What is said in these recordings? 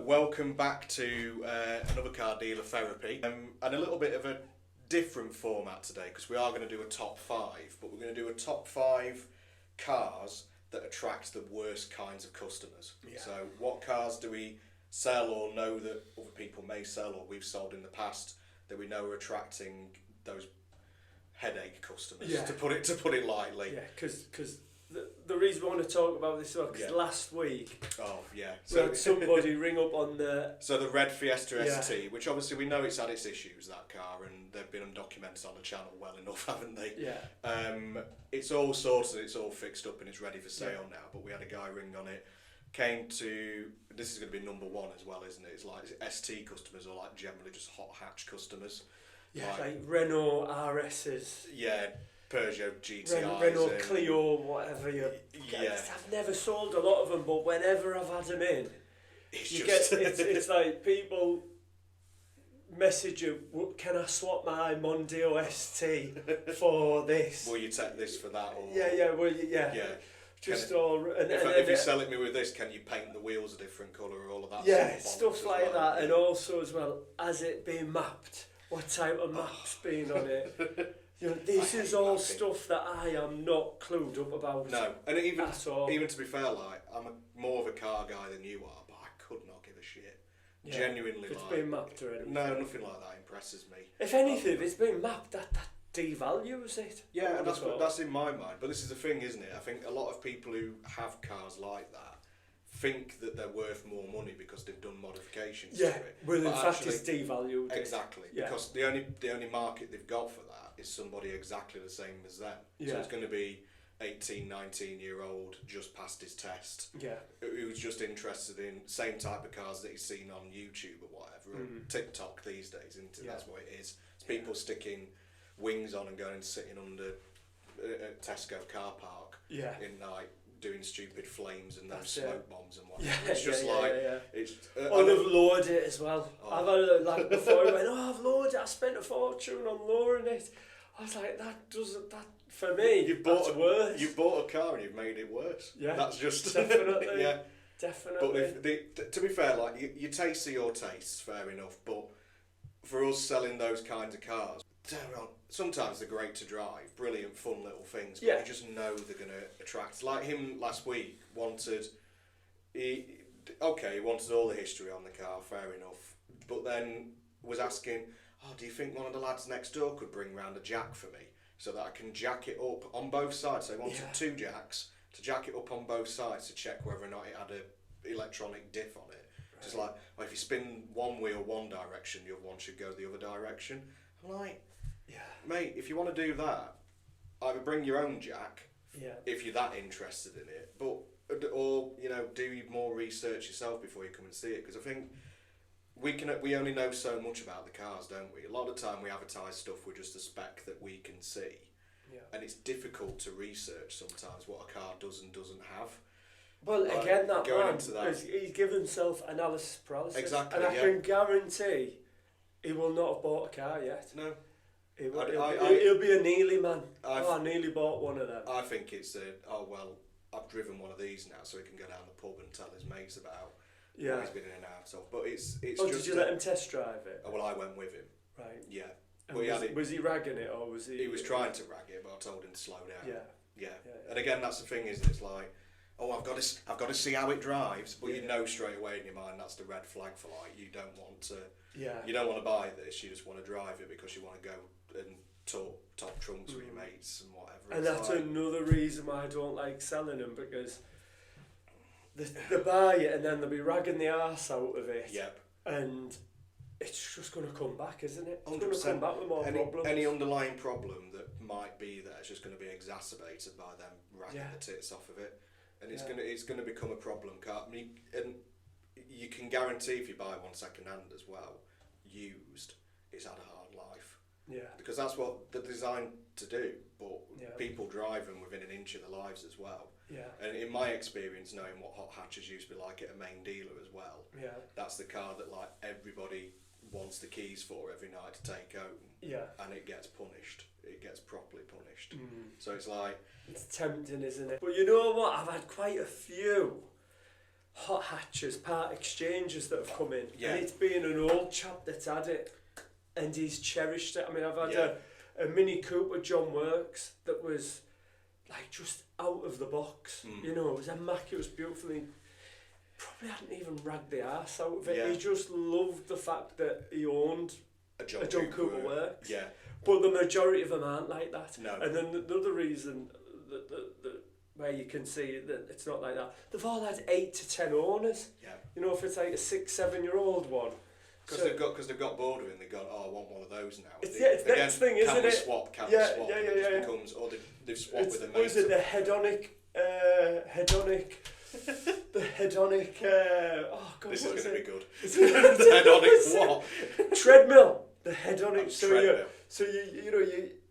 Welcome back to another car dealer therapy, and a little bit of a different format today because we are going to do a top 5, but we're going to do a top 5 cars that attract the worst kinds of customers. Yeah. So what cars do we sell or know that other people may sell or we've sold in the past that we know are attracting those headache customers, Yeah. to put it lightly. Yeah, because the reason we want to talk about this is because last week we had somebody ring up on the... So the red Fiesta Yeah. ST, which obviously we know it's had its issues, that car, and they've been undocumented on the channel well enough, haven't they? Yeah. It's all sorted, it's all fixed up and it's ready for sale now, but we had a guy ring on it, came to... This is going to be number 1 as well, isn't it? It's like ST customers are like generally just hot hatch customers. Yeah, like Renault RS's. Yeah, Peugeot GTIs. Renault Clio, whatever you... Yeah. I've never sold a lot of them, but whenever I've had them in, it's like people message you, can I swap my Mondeo ST for this? Will you take this for that? Or, Yeah. Just all... If you sell it me with this, can you paint the wheels a different colour or all of that? Yeah, sort of stuff like that. And also as well, has it been mapped? What type of map's been on it? You know, this is all stuff that I am not clued up about. No, and even to be fair, like I'm more of a car guy than you are, but I could not give a shit. Yeah, Genuinely, if it's been mapped or anything. No, nothing like that impresses me. If anything, if it's been mapped, that devalues it. Yeah, and that's in my mind. But this is the thing, isn't it? I think a lot of people who have cars like that think that they're worth more money because they've done modifications to it. Well, in But fact, actually, it's devalued. Exactly, because the only market they've got for that is somebody exactly the same as them. Yeah. So it's going to be 18, 19-year-old, just passed his test, Yeah. who's just interested in same type of cars that he's seen on YouTube or whatever, or TikTok these days, isn't it? Yeah. That's what it is. It's people sticking wings on and going and sitting under a Tesco car park Yeah. in like doing stupid flames and those That's smoke bombs and whatever. Yeah, It's just it's. Or they've lowered it as well. Oh. I've had it like before. I went, I've lowered it. I spent a fortune on lowering it. I was like, that for me. That's worse. You've bought a car and you've made it worse. Yeah, that's just definitely. Yeah, definitely. But to be fair, like your tastes are your tastes, fair enough. But for us selling those kinds of cars, sometimes they're great to drive, brilliant, fun little things. But you just know they're going to attract. Like him last week he wanted all the history on the car, fair enough. But then was asking, do you think one of the lads next door could bring round a jack for me so that I can jack it up on both sides? So he wanted 2 jacks to jack it up on both sides to check whether or not it had a electronic diff on it. Right. Just like, if you spin one wheel one direction, the other one should go the other direction. I'm like, mate, if you want to do that, either bring your own jack if you're that interested in it, or do more research yourself before you come and see it, because I think we only know so much about the cars, don't we? A lot of the time we advertise stuff with just a spec that we can see, and it's difficult to research sometimes what a car does and doesn't have. Well, again, that man, he's given himself analysis paralysis. Exactly, and I can guarantee he will not have bought a car yet. No. He'll be a Nearly man. I nearly bought one of them. I think it's I've driven one of these now, so he can go down the pub and tell his mates about what he's been in and out of. But it's just... did you let him test drive it? Well, I went with him. Right. Yeah. Was he ragging it, or was he... He was trying to rag it, but I told him to slow down. Yeah. And again, that's the thing, isn't it? It's like, I've got to see how it drives, but you know straight away in your mind that's the red flag for like, you don't want to... You don't want to buy this, you just want to drive it because you want to go and talk top trunks with your mates and whatever. And that's another reason why I don't like selling them, because they buy it and then they'll be ragging the arse out of it. Yep. And it's just going to come back, isn't it? It's 100%. going to come back with more problems. Any underlying problem that might be there is just going to be exacerbated by them ragging the tits off of it. And it's going to become a problem car. I mean, and you can guarantee if you buy one second hand as well, used, it's had a hard life. Yeah. Because that's what they're designed to do, but people drive them within an inch of their lives as well. Yeah. And in my experience, knowing what hot hatches used to be like at a main dealer as well, that's the car that like everybody wants the keys for every night to take home. Yeah. And it gets punished. It gets properly punished. So it's like... It's tempting, isn't it? But you know what? I've had quite a few hot hatches, part exchanges that have come in, Yeah. and it's been an old chap that's had it, and he's cherished it. I mean, I've had a Mini Cooper John Works that was like just out of the box. You know, it was immaculate, it was beautiful. He probably hadn't even ragged the arse out of it. Yeah. He just loved the fact that he owned a John Cooper Works. Yeah. But the majority of them aren't like that. No. And then the other reason that where you can see that it's not like that, they've all had 8 to 10 owners. Yeah. You know, if it's like a 6-7-year-old one. Because they've got bored of it and they've gone, I want one of those now. It's next thing, isn't it? Can we swap? Can we swap? And it just becomes, or they've swapped with a mate. Was it the hedonic, oh God, this what is is going to it? be good. The hedonic what? Treadmill. The hedonic. Treadmill. So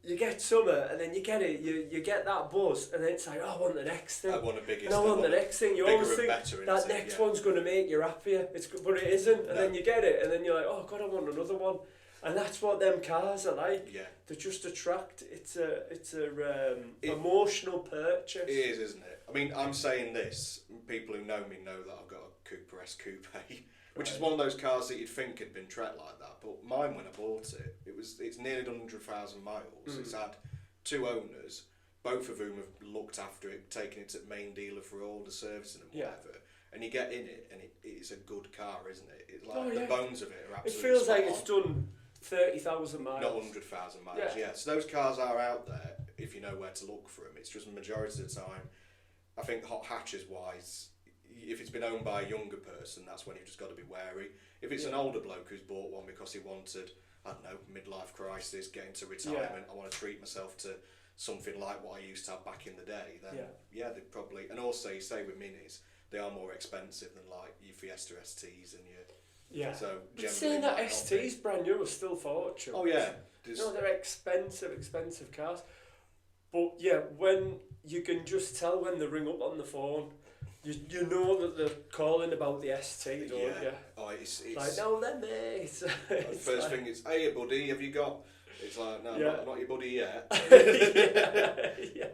you get summer and then you get it, you get that buzz, and then it's like, oh, I want the next thing. I want a biggest. And I want the next thing. You always think better, that next one's going to make you happier. But it isn't. And then you get it, and then you're like, oh God, I want another one. And that's what them cars are like. Yeah. They just attract. It's a emotional purchase. It is, isn't it? I mean, I'm saying this. People who know me know that I've got a Cooper S Coupe, which is one of those cars that you'd think had been treated like that. But mine, when I bought it, it's nearly 100,000 miles. It's had 2 owners, both of whom have looked after it, taken it to the main dealer for all the servicing and whatever. And you get in it, and it's a good car, isn't it? It's like the bones of it are absolutely. It feels like it's done 30,000 miles. Not 100,000 miles. Yeah. So those cars are out there if you know where to look for them. It's just the majority of the time, I think hot hatches wise, if it's been owned by a younger person, that's when you've just got to be wary. If it's an older bloke who's bought one because he wanted, I don't know, midlife crisis, getting to retirement, I want to treat myself to something like what I used to have back in the day, then they probably, and also you say with minis, they are more expensive than like your Fiesta STs and your... Yeah. So but saying that ST's brand new is still fortune. Oh yeah. No, they're expensive cars. But yeah, when you can just tell when they ring up on the phone, you know that they're calling about the ST, don't you? Oh, it's like, no, then mate. The first thing is, hey buddy, have you got... It's like, no, I'm not your buddy yet.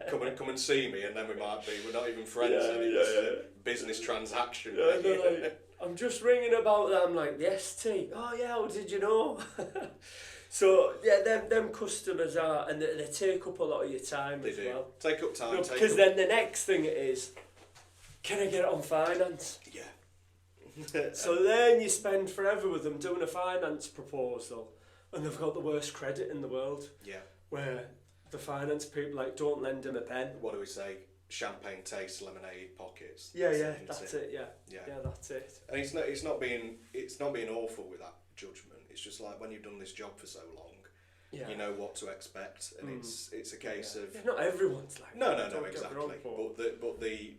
Come and see me, and then we're not even friends anymore. It's a business transaction. Like, I'm just ringing about that. I'm like, the ST. Oh yeah, how did you know? So yeah, them customers are, and they take up a lot of your time as well. Take up time. Because then the next thing is, can I get it on finance? Yeah. So then you spend forever with them doing a finance proposal, and they've got the worst credit in the world. Yeah. Where the finance people like don't lend them a pen. What do we say? Champagne taste, lemonade pockets. Yeah, that's it. Yeah, that's it. And it's not being awful with that judgment. It's just like when you've done this job for so long, you know what to expect, and it's a case of not everyone's like no exactly. But the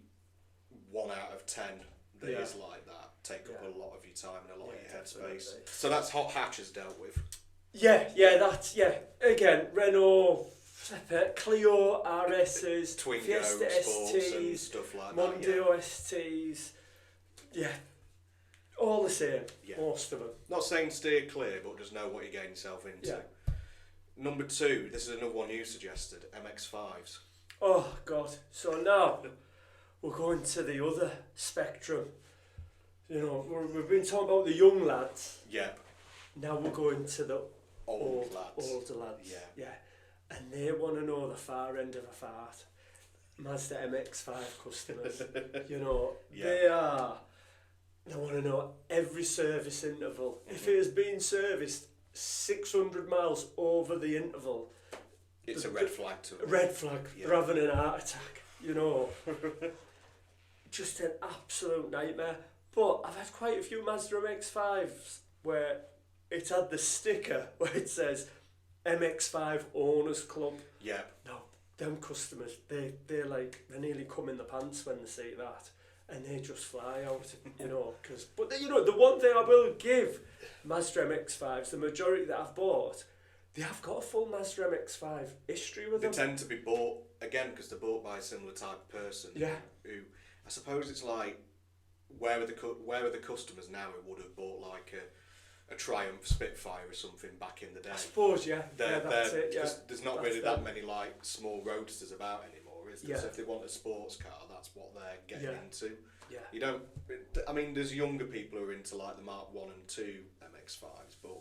1 out of 10 that is like that take up a lot of your time and a lot of your headspace. So that's hot hatches dealt with. That's again Renault, Clio RSs, Twingo, Fiesta Sports and STs, stuff like Mondeo STs, all the same, most of them. Not saying steer clear, but just know what you're getting yourself into. Number 2, this is another one you suggested, MX5s. Oh God! So now we're going to the other spectrum. You know, we've been talking about the young lads. Yep. Now we're going to the older lads. Yeah. And they want to know the far end of a fart. Mazda MX5 customers. You know, they want to know every service interval. If it has been serviced 600 miles over the interval, it's a red flag to them. Red flag. They're having an heart attack. You know, just an absolute nightmare. But I've had quite a few Mazda MX5s where it's had the sticker where it says MX5 Owners Club. Yeah. No, them customers, they nearly come in the pants when they see that, and they just fly out, you know. But the one thing I will give Mazda MX5s, the majority that I've bought, they have got a full Mazda MX5 history with them. They tend to be bought, again, because they're bought by a similar type of person. Yeah. Who, I suppose it's like, where are the customers now who would have bought like a Triumph Spitfire or something back in the day? I suppose, that's it. There's not really that many like small roadsters about anymore, is is that if they want a sports car, that's what they're getting into. Yeah. You don't. I mean, there's younger people who are into like the Mark 1 and 2 MX5s, but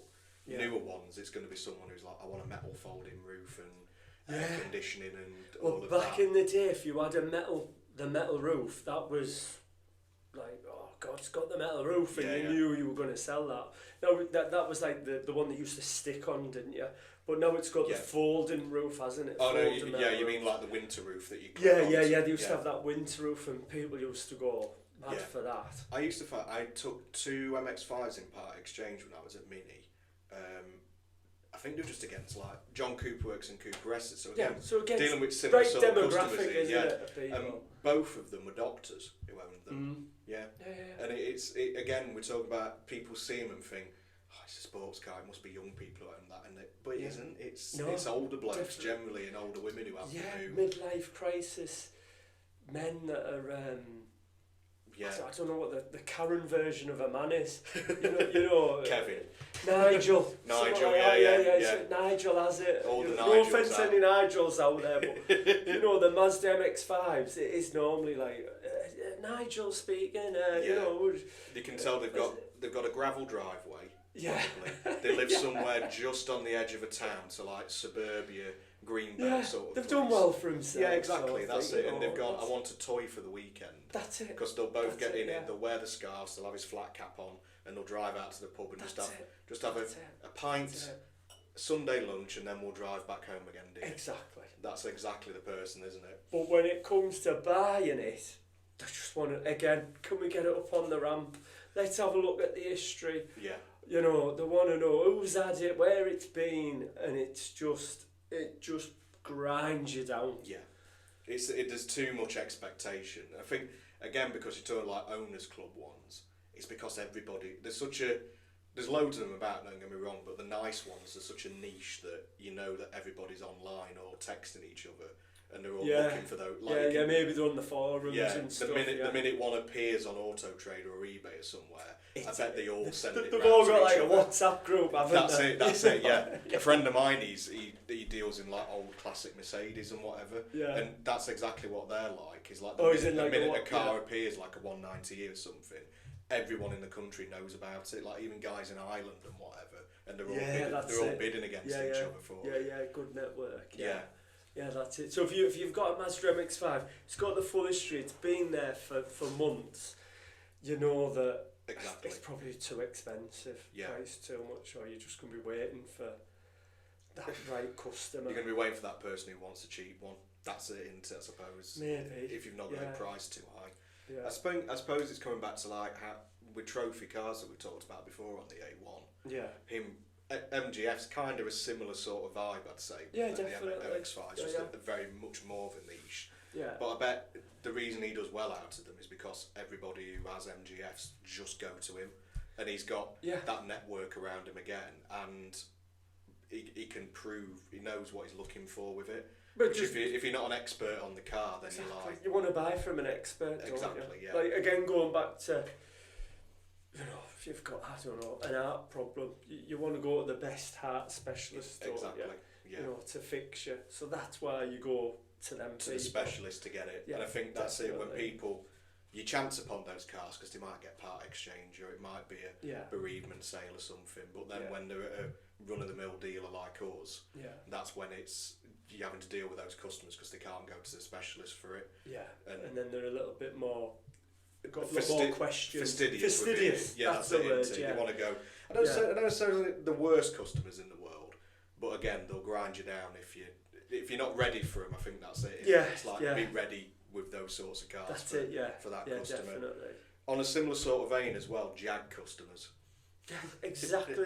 newer ones, it's going to be someone who's like, I want a metal folding roof and air conditioning and all of that. Back in the day, if you had the metal roof, that was like, oh God, it's got the metal roof, and you knew you were going to sell that. No, that was like the one that used to stick on, didn't you? But now it's got the folding roof, hasn't it? Oh no, you mean like the winter roof that you clip onto. They used to have that winter roof, and people used to go mad for that. I took 2 MX5s in part exchange when I was at Mini. I think they're just against like John Cooper works in Cooper Essex, so again dealing with similar sort of customers. Both of them were doctors who owned them. And it's again, we're talking about people see them and think, oh, it's a sports car, it must be young people who own that, but it isn't. It's older blokes generally and older women who have them. Midlife crisis, men that are. I don't know what the Karen version of a man is. You know Kevin. Nigel. Nigel, Nigel has it. No offence to any Nigels out there, but the Mazda MX5s, it is normally like Nigel speaking. You can tell they've got a gravel driveway. Yeah. They live somewhere just on the edge of a town, so like suburbia, Greenbelt sort of they've done well for themselves. Yeah, exactly, that's it. And they've gone, I want a toy for the weekend. That's it. Because they'll both get in it, they'll wear the scarves, they'll have his flat cap on, and they'll drive out to the pub and just have a pint, Sunday lunch, and then we'll drive back home again, dear. Exactly. That's exactly the person, isn't it? But when it comes to buying it, I just want to, again, can we get it up on the ramp? Let's have a look at the history. Yeah. They want to know who's had it, where it's been, and it just grinds you down. Yeah, there's too much expectation. I think again because you're talking like owners club ones, it's because everybody there's loads of them about. Don't get me wrong, but the nice ones are such a niche that that everybody's online or texting each other. And they're all looking for those. Maybe they're on the forums and stuff. The minute one appears on Auto Trader or eBay or somewhere, I bet they all send it. They've all got like a WhatsApp group, haven't they? That's it. Yeah. A friend of mine, he deals in like old classic Mercedes and whatever. Yeah. And that's exactly what they're like. He's like the minute a car appears like a 190E or something, everyone in the country knows about it. Like even guys in Ireland and whatever, and they're all bidding against each other for it. Yeah, good network. Yeah, that's it. So if you've got a Mazda MX-5, it's got the full history, it's been there for months, you know that it's probably too expensive, priced too much, or you're just going to be waiting for that right customer. You're going to be waiting for that person who wants a cheap one. That's it, isn't it, I suppose? Maybe. If you've not got it priced too high. Yeah. I suppose it's coming back to like how, with trophy cars that we talked about before on the A1. Yeah. MGF's kind of a similar sort of vibe, I'd say. Yeah, definitely. The MX-5, just a very much more of a niche. Yeah. But I bet the reason he does well out of them is because everybody who has MGFs just go to him, and he's got that network around him again, and he can prove he knows what he's looking for with it. But if you're not an expert on the car, then you're like you want to buy from an expert. Exactly. Don't you? Yeah. Like again, going back to. If you've got, an heart problem, you want to go to the best heart specialist, to fix you. So that's why you go to them. To the specialist to get it. Yeah, and I think that's it, when people, you chance upon those cars because they might get part exchange or it might be a bereavement sale or something, but then when they're at a run-of-the-mill dealer like us, that's when you're having to deal with those customers because they can't go to the specialist for it. Yeah, and then they're a little bit more... Got a lot more questions. Fastidious. Yeah, that's the word. You want to go. I don't necessarily the worst customers in the world, but again, they'll grind you down if you're not ready for them. I think that's it. It's like be ready with those sorts of cars. That's for that customer. Definitely. On a similar sort of vein as well, Jag customers. Yeah, exactly.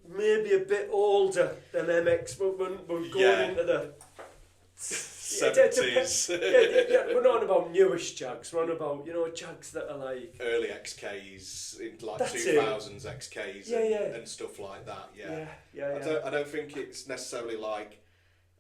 Maybe a bit older than MX, but we're going into the 70s. We're not on about newish Jags, we're on about, Jags that are like... Early XKs, like 2000s XKs and stuff like that, I don't think it's necessarily like...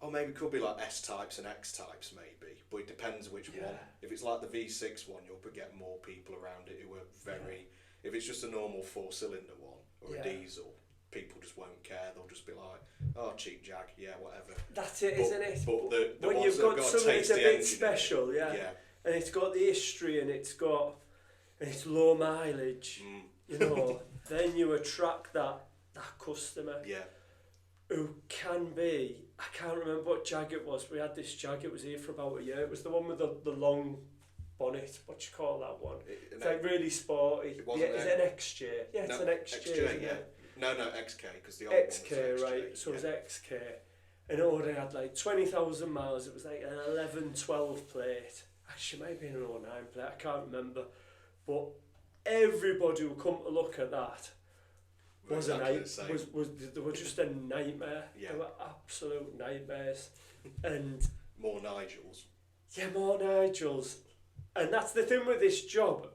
Or maybe it could be like S-types and X-types maybe, but it depends which one. If it's like the V6 one, you'll get more people around it who are very... If it's just a normal 4-cylinder one, or a diesel, people just won't care. They'll just be like, oh, cheap Jag, yeah, whatever. That's it, isn't it? But the when ones you've got that have something that's a bit engine special, yeah, and it's got the history and it's low mileage, you know, then you attract that customer who can be, I can't remember what Jag it was. We had this Jag, it was here for about a year. It was the one with the long bonnet, what do you call that one? It's like really sporty. Is it an XJ? Yeah, it's an XJ, yeah. No, XK, because the old XK, one was XJ, right, so it was XK. And it already had like 20,000 miles, it was like an 11, 12 plate. Actually, it might be an 09 plate, I can't remember. But everybody who come to look at that they were just a nightmare. Yeah. They were absolute nightmares. And more Nigels. Yeah, more Nigels. And that's the thing with this job.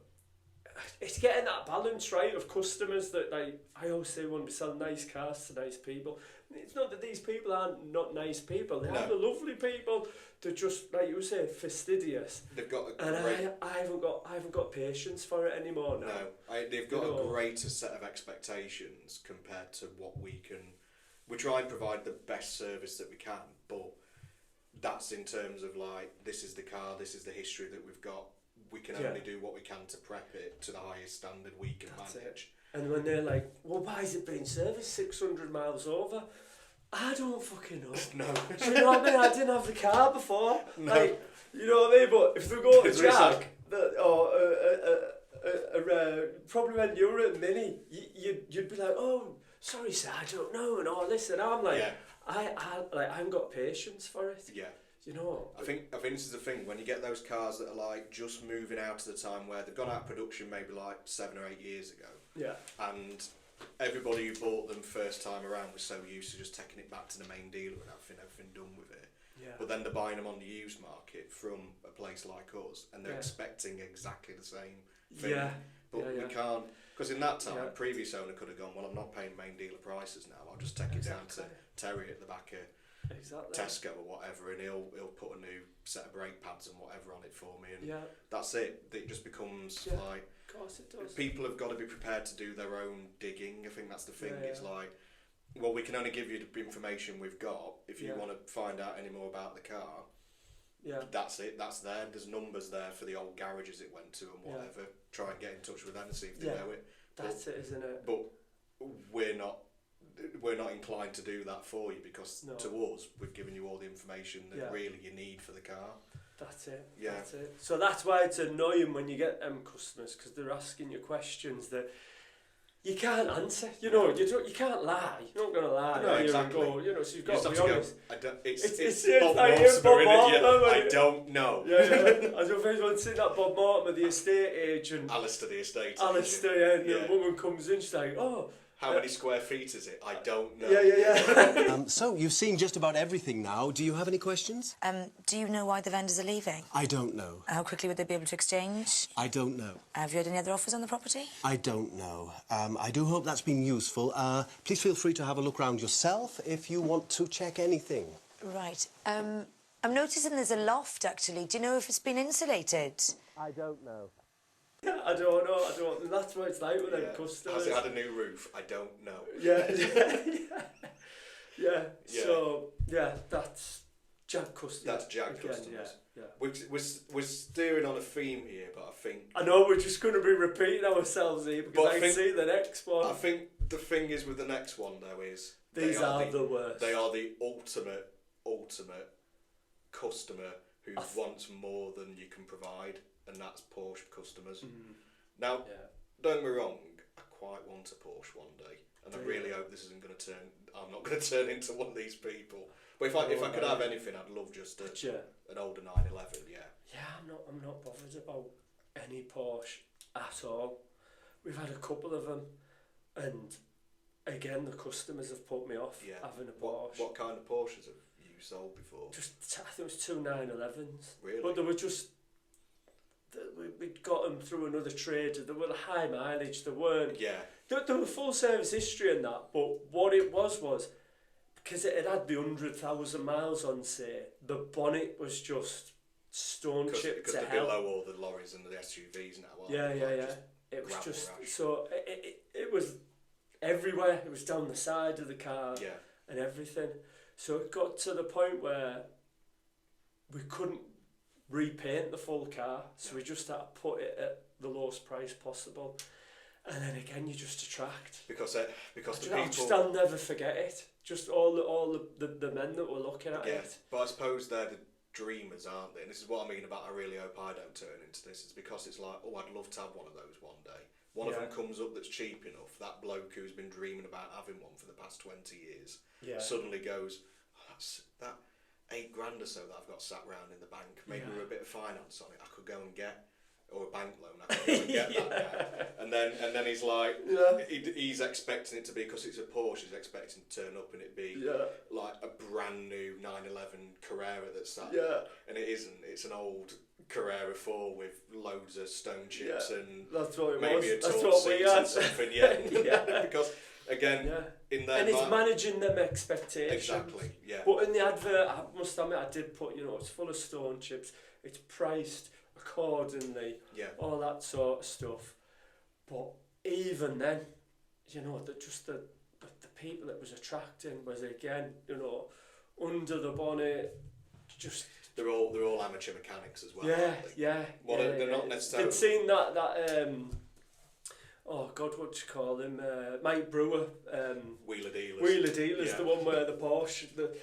It's getting that balance right of customers that, like, I always say, want to be selling nice cars to nice people. It's not that these people aren't not nice people. They are the lovely people. They're just, like you say, fastidious. They've got a and I haven't got patience for it anymore now. No, they've got a greater set of expectations compared to what we can. We try and provide the best service that we can, but that's in terms of like, this is the car, this is the history that we've got. We can only do what we can to prep it to the highest standard we can manage. And when they're like, well, why is it being serviced 600 miles over? I don't fucking know. No. Do you know what I mean? I didn't have the car before. No. Like, you know what I mean? But if they go to Jag, probably when you were at Mini, you'd be like, oh, sorry sir, I don't know, and all this, and I'm like, I haven't got patience for it. Yeah. You know. I think this is the thing, when you get those cars that are like just moving out to the time where they've gone out of production maybe like 7 or 8 years ago. Yeah. And everybody who bought them first time around was so used to just taking it back to the main dealer and having everything done with it. Yeah. But then they're buying them on the used market from a place like us, and they're expecting exactly the same thing. Yeah. But we can't, because in that time, previous owner could have gone, well, I'm not paying main dealer prices now. I'll just take it down to Terry at the back of Tesco or whatever, and he'll put a new set of brake pads and whatever on it for me, and that's it. It just becomes like, of course it does. People have got to be prepared to do their own digging. I think that's the thing. It's like, well, we can only give you the information we've got. If you want to find out any more about the car, that's it. That's there. There's numbers there for the old garages it went to and whatever. Try and get in touch with them and see if they know it. That's it, isn't it? But we're not inclined to do that for you, because to us, we've given you all the information that really you need for the car. That's it. Yeah. That's it. So that's why it's annoying when you get them customers, because they're asking you questions that you can't answer. You know, you can't lie. You're not going to lie. No, exactly. You know, so you've got to be honest. It's Bob Mortimer, I don't know. Yeah. I don't think anyone seen that Bob Mortimer, the estate agent. Alistair, the estate agent. Alistair, and the woman comes in, she's like, oh. How many square feet is it? I don't know. Yeah. So, you've seen just about everything now. Do you have any questions? Do you know why the vendors are leaving? I don't know. How quickly would they be able to exchange? I don't know. Have you had any other offers on the property? I don't know. I do hope that's been useful. Please feel free to have a look round yourself if you want to check anything. Right. I'm noticing there's a loft, actually. Do you know if it's been insulated? I don't know. I don't know. That's what it's like with them customers. Has it had a new roof? I don't know. Yeah. So, that's Jag customers. That's Jag customers. Yeah. We're steering on a theme here, but I think... I know we're just going to be repeating ourselves here, because I can see the next one. I think the thing is with the next one, though, is... These are the worst. They are the ultimate customer who wants more than you can provide. And that's Porsche customers. Now, don't get me wrong, I quite want a Porsche one day, and I really hope this isn't going to turn. I'm not going to turn into one of these people. But if I could have anything, I'd love just an older 911. Yeah. Yeah, I'm not bothered about any Porsche at all. We've had a couple of them, and again, the customers have put me off having a Porsche. What kind of Porsches have you sold before? I think it was 2 911s. Really? But they were just. We'd got them through another trade. They were high mileage. They weren't. Yeah. They were full service history and that. But what it was because it had the 100,000 miles on, say, the bonnet was just stone chipped to hell. Because they're below all the lorries and the SUVs now. Yeah. It was just rash. so it was everywhere. It was down the side of the car and everything. So it got to the point where we couldn't repaint the full car, so we just had to put it at the lowest price possible. And then again, you just attract. Because the people... I'll never forget it. Just all the men that were looking at it. But I suppose they're the dreamers, aren't they? And this is what I mean about I really hope I don't turn into this. It's because it's like, oh, I'd love to have one of those one day. One of them comes up that's cheap enough. That bloke who's been dreaming about having one for the past 20 years suddenly goes, oh, that's that $8 grand or so that I've got sat round in the bank. Maybe with a bit of finance on it, I could go and get, or a bank loan, I could go and get that now. And then he's like, he's expecting it to be, because it's a Porsche, he's expecting to turn up and it be like a brand new 911 Carrera that's sat there. And it isn't. It's an old Carrera 4 with loads of stone chips and that's what it maybe was. a tall seat and something. Because again, in their and it's managing them expectations. Exactly. Yeah. But in the advert, I must admit, I did put, it's full of stone chips. It's priced accordingly. All that sort of stuff. But even then, the people it was attracting was, again, under the bonnet, just. They're all amateur mechanics as well. They're not necessarily. I'd seen that oh God, what do you call him? Mike Brewer. Wheeler Dealers. Wheeler Dealers, the one where the Porsche, the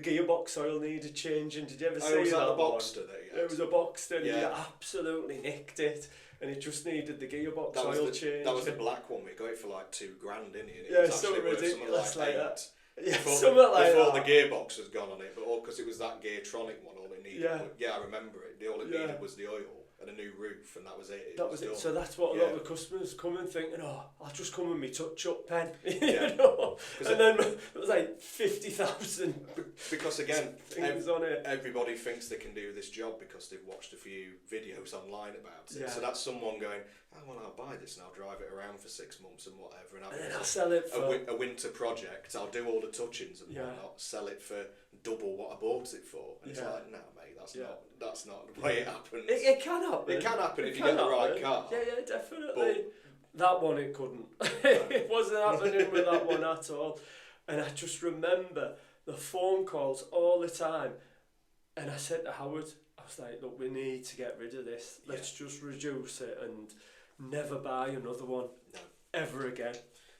gearbox oil needed changing. Did you ever see was that? A Boxster that you had? It was a Boxster, and he absolutely nicked it, and it just needed the gearbox oil change. That was the black one. We got it for like $2 grand, didn't it? Yeah, something ridiculous like that. Yeah, something like that. Before the gearbox was gone on it, but all because it was that Geartronic one, all it needed. I remember it. All it needed was the oil and a new roof, and that was it. That was it. So that's what a lot of the customers come and thinking, oh, I'll just come with me touch-up pen, And then it was like 50,000. Because again, things on it. Everybody thinks they can do this job because they've watched a few videos online about it. So that's someone going, oh, well, I'll buy this and I'll drive it around for 6 months and whatever, and then I'll sell it for a winter project. I'll do all the touchings and whatnot, sell it for double what I bought it for. And it's like, no, mate, that's not the way it happens. It can happen. It can happen if you get the right car. Yeah, definitely. But that one, it couldn't. It wasn't happening with that one at all. And I just remember the phone calls all the time. And I said to Howard, I was like, look, we need to get rid of this. Let's just reduce it and never buy another one ever again.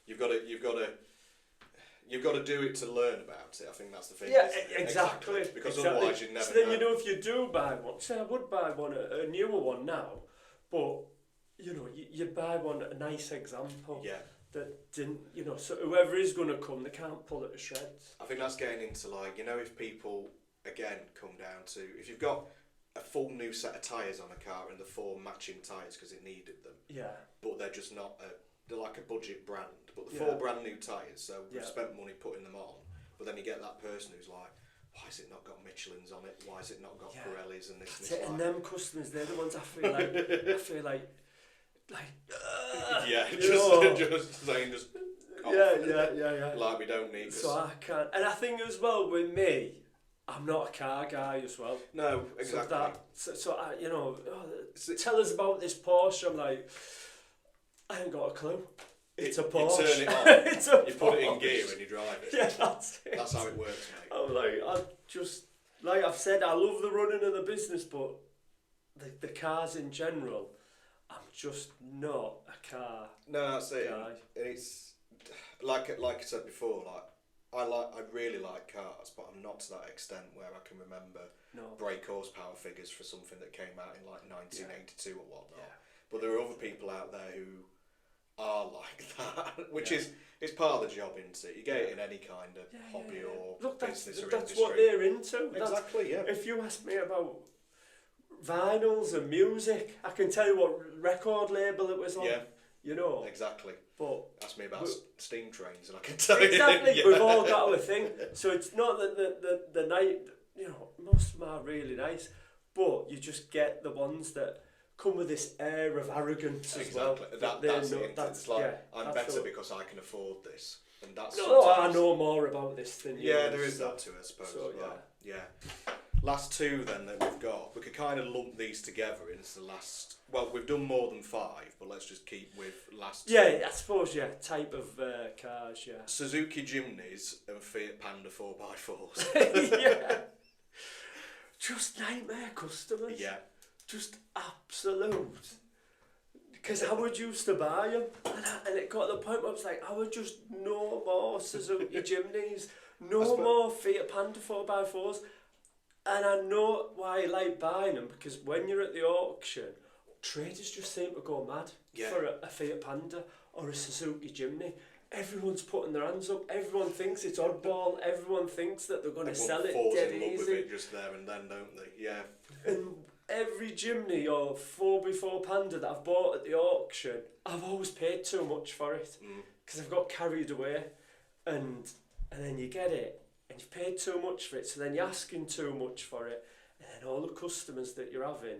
You've got to do it to learn about it. I think that's the thing. Yeah, exactly. Because otherwise you'd never. So then if you do buy one, say I would buy one, a newer one now, but you buy one, a nice example. Yeah. That didn't, so whoever is going to come, they can't pull it to shreds. I think that's getting into like, if people again come down to, if you've got a full new set of tyres on a car and the 4 matching tyres because it needed them. Yeah. But they're just not they're like a budget brand, but the 4 brand new tyres, so we've spent money putting them on, but then you get that person who's like, why has it not got Michelin's on it? Why has it not got Pirelli's and this? That's it. And them customers, they're the ones I feel like just saying yeah. Like we don't need. So I can't, and I think as well with me, I'm not a car guy as well. No, exactly. So I, tell us about this Porsche. I'm like, I ain't got a clue. It's a Porsche. You turn it on. It's a you Porsche. put it in gear and you drive it. Yeah, that's it. That's how it works, mate. I'm like I've said, I love the running of the business, but the cars in general, I'm just not a car. No, that's it. Guy. And it's like I said before, I really like cars, but I'm not to that extent where I can remember brake horsepower figures for something that came out in like 1982 or whatnot. Yeah. But there are other people out there who are like that, which is it's part of the job, isn't it? You get it in any kind of hobby or business or industry. That's what they're into. Exactly, If you ask me about vinyls and music, I can tell you what record label it was on. Yeah. Exactly. But ask me about steam trains and I can tell you. Exactly. We've all got our thing. So it's not that the night, most of them are really nice, but you just get the ones that come with this air of arrogance as well. That's it. It's like, I'm better because I can afford this. And that's I know more about this than you. Yeah, there is that too, I suppose. So, Last two then that we've got, we could kind of lump these together into the last. Well, we've done more than 5, but let's just keep with last two. Yeah, I suppose, type of cars, yeah. Suzuki Jimneys and Fiat Panda 4x4s. Yeah. Just nightmare customers. Yeah. Just absolute. Because I would used to buy them, and it got to the point where I was like, I would just no more Suzuki Jimneys, no more Fiat Panda 4x4s. And I know why I like buying them, because when you're at the auction, traders just seem to go mad for a Fiat Panda or a Suzuki Jimny. Everyone's putting their hands up, everyone thinks it's oddball, everyone thinks that they're going to sell it falls dead in love easy. with it just there and then, don't they? Yeah. And every Jimny or 4x4 Panda that I've bought at the auction, I've always paid too much for it, because I've got carried away, and then you get it, and you've paid too much for it, so then you're asking too much for it, and then all the customers that you're having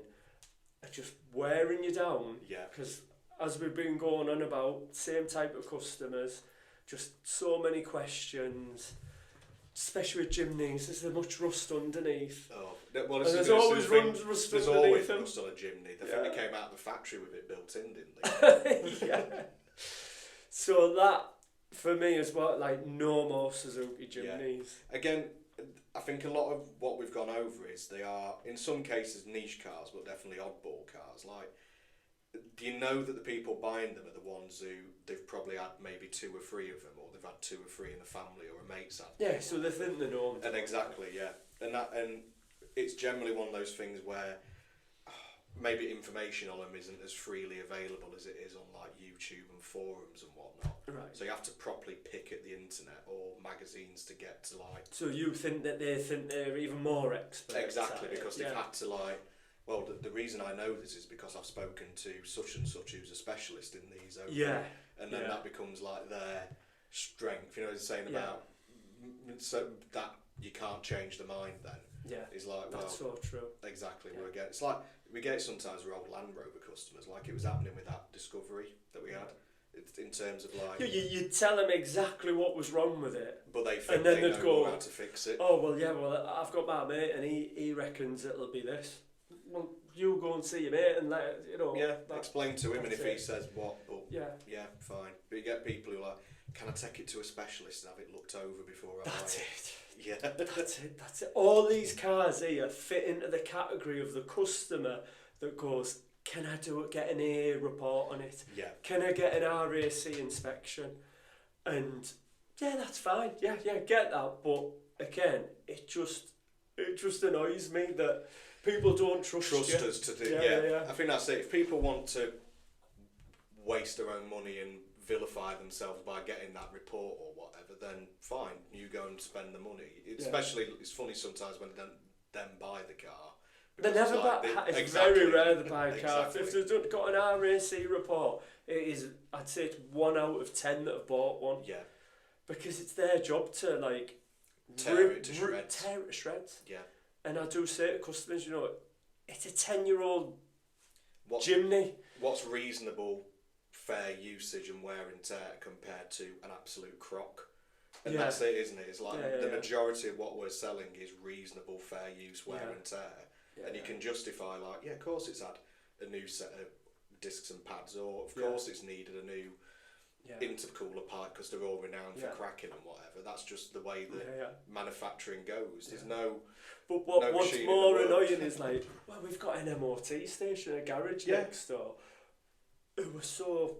are just wearing you down. Yeah. Because as we've been going on about, same type of customers, just so many questions, especially with Jimneys, is there much rust underneath? Oh, well, And there's always rust there's underneath always them. rust on a Jimny. They think they came out of the factory with it built in, didn't they? Yeah. So that, for me, is what, like, no more Suzuki Jimneys. Again, I think a lot of what we've gone over is they are, in some cases, niche cars, but definitely oddball cars. Like, do you know that the people buying them are the ones who they've probably had maybe 2 or 3 of them, or they've had 2 or 3 in the family, or a mate's had? Yeah, so they think they know them. And exactly, yeah. And it's generally one of those things where maybe information on them isn't as freely available as it is on like YouTube and forums and whatnot. Right. So you have to properly pick at the internet or magazines to get to like. So you think that they think they're even more experts? Exactly, at it, because they've had to like. Well, the reason I know this is because I've spoken to such and such who's a specialist in these. And then that becomes like their strength. You know, they're saying about so that you can't change the mind. Then is like that's so true. Exactly. Yeah. It's like we get it sometimes with old Land Rover customers. Like it was happening with that Discovery that we had. In terms of like you tell them exactly what was wrong with it, but they think and then they they'd know go, how to fix it. Oh well, I've got my mate, and he reckons it'll be this. Well, you go and see your mate and let you know. Yeah, explain to him, and if he says what, but yeah, fine. But you get people who are like, can I take it to a specialist and have it looked over before I buy it? That's it. Yeah, that's it. All these cars here fit into the category of the customer that goes, can I get an AA report on it? Yeah. Can I get an RAC inspection? And yeah, that's fine. Yeah, get that. But again, it just annoys me that people don't trust us to do. Yeah. I think that's it. If people want to waste their own money and vilify themselves by getting that report or whatever, then fine, you go and spend the money. Especially, it's funny sometimes when they then buy the car. They never it's very rare to buy a car. Exactly. If they've got an RAC report, it is, I'd say it's 1 out of 10 that have bought one. Yeah. Because it's their job to like tear it to shreds. Yeah. And I do say to customers, you know, it's a 10-year-old Jimny. What's reasonable, fair usage and wear and tear compared to an absolute crock? And that's it, isn't it? It's like the majority of what we're selling is reasonable, fair use, wear and tear. Yeah, and you can justify like, of course it's had a new set of discs and pads, or of course it's needed a new intercooler pipe because they're all renowned for cracking and whatever. That's just the way that manufacturing goes. There's no. But what's more annoying is like, well, we've got an MOT station, a garage next door, who were so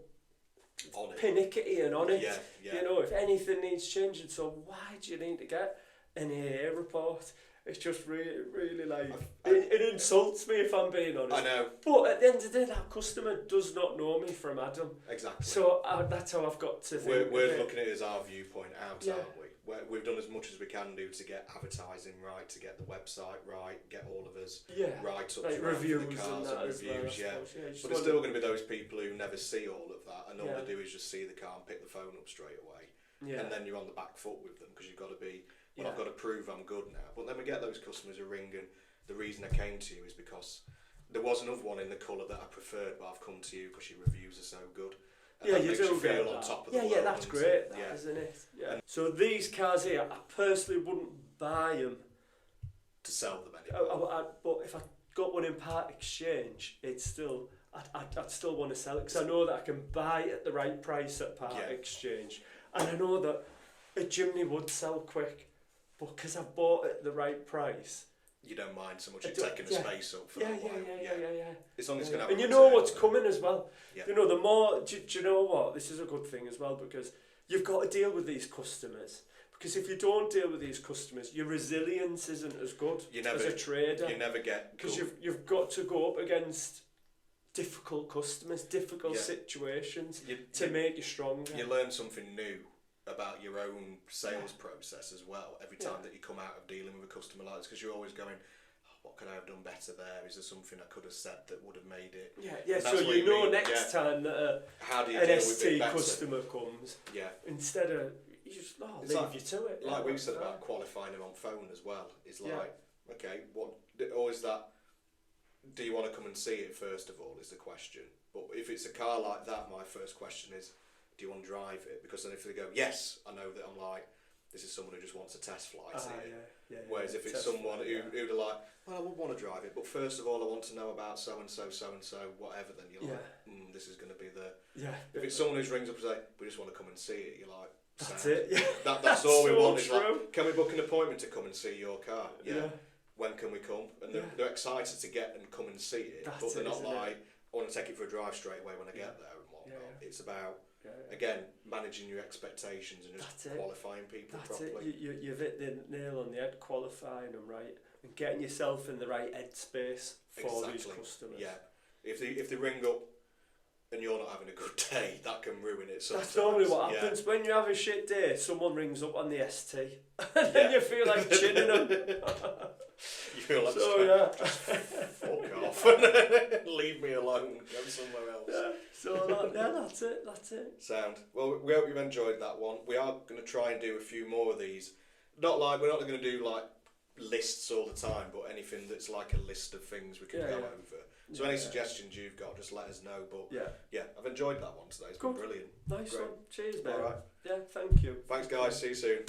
pinickety and on it. Yeah. You know, if anything needs changing, so why do you need to get an AA report? It's just really like, it insults me if I'm being honest. I know. But at the end of the day, that customer does not know me from Adam. Exactly. So that's how I've got to think. We're looking at it as our viewpoint out, aren't we? We've done as much as we can do to get advertising right, to get the website right, get all of us right up like to reviews the cars and reviews, but there's still going to be those people who never see all of that, and all they do is just see the car and pick the phone up straight away, and then you're on the back foot with them because you've got to be. Well, I've got to prove I'm good now. But then we get those customers who ring, and the reason I came to you is because there was another one in the colour that I preferred, but I've come to you because your reviews are so good. And yeah, that you makes do you feel get on that. top of the world. Yeah, that's great, isn't it? Yeah. So these cars here, I personally wouldn't buy them to sell them anymore. But if I got one in part exchange, it's still I'd still want to sell it because I know that I can buy it at the right price at part exchange, and I know that a Jimy would sell quick, but because I've bought it at the right price. You don't mind so much taking the space up for a while. Yeah. It's only going to have and a you know return, what's coming as well. Yeah. You know, the more... Do you know what? This is a good thing as well because you've got to deal with these customers. Because if you don't deal with these customers, your resilience isn't as good as a trader. You never get... Because you've got to go up against difficult customers, difficult situations to make you stronger. You learn something new about your own sales process as well every time that you come out of dealing with a customer like this, because you're always going, what could I have done better there? Is there something I could have said that would have made it? So you know next time that an ST customer comes, instead of you just leave you to it. Like we said about qualifying them on phone as well. It's like, okay, or is that, do you want to come and see it first of all is the question. But if it's a car like that, my first question is, do you want to drive it? Because then if they go, yes, I know that I'm like, this is someone who just wants a test flight here. Whereas if it's someone who'd are like, well, I would want to drive it, but first of all, I want to know about so-and-so, whatever, then you're like, this is going to be the... If it's someone who rings up and say, we just want to come and see it, you're like, that's it. That's all we want. Is like, can we book an appointment to come and see your car? When can we come? And they're excited to get and come and see it, but they're not like, I want to take it for a drive straight away when I get there and whatnot. It's about... Again, managing your expectations and just qualifying people properly. You've hit the nail on the head, qualifying them right and getting yourself in the right headspace for these customers. Yeah, if they ring up and you're not having a good day, that can ruin it sometimes. That's normally what happens when you have a shit day. Someone rings up on the ST and then you feel like chinning them. You feel like just fuck off. Leave me alone. Go somewhere else. So that's it. Sound. Well, we hope you've enjoyed that one. We are going to try and do a few more of these. We're not going to do like lists all the time, but anything that's like a list of things we can go over. So any suggestions you've got, just let us know. But I've enjoyed that one today. It's been brilliant. Nice one. Cheers, mate. All right. Yeah, thank you. Thanks, guys. See you soon.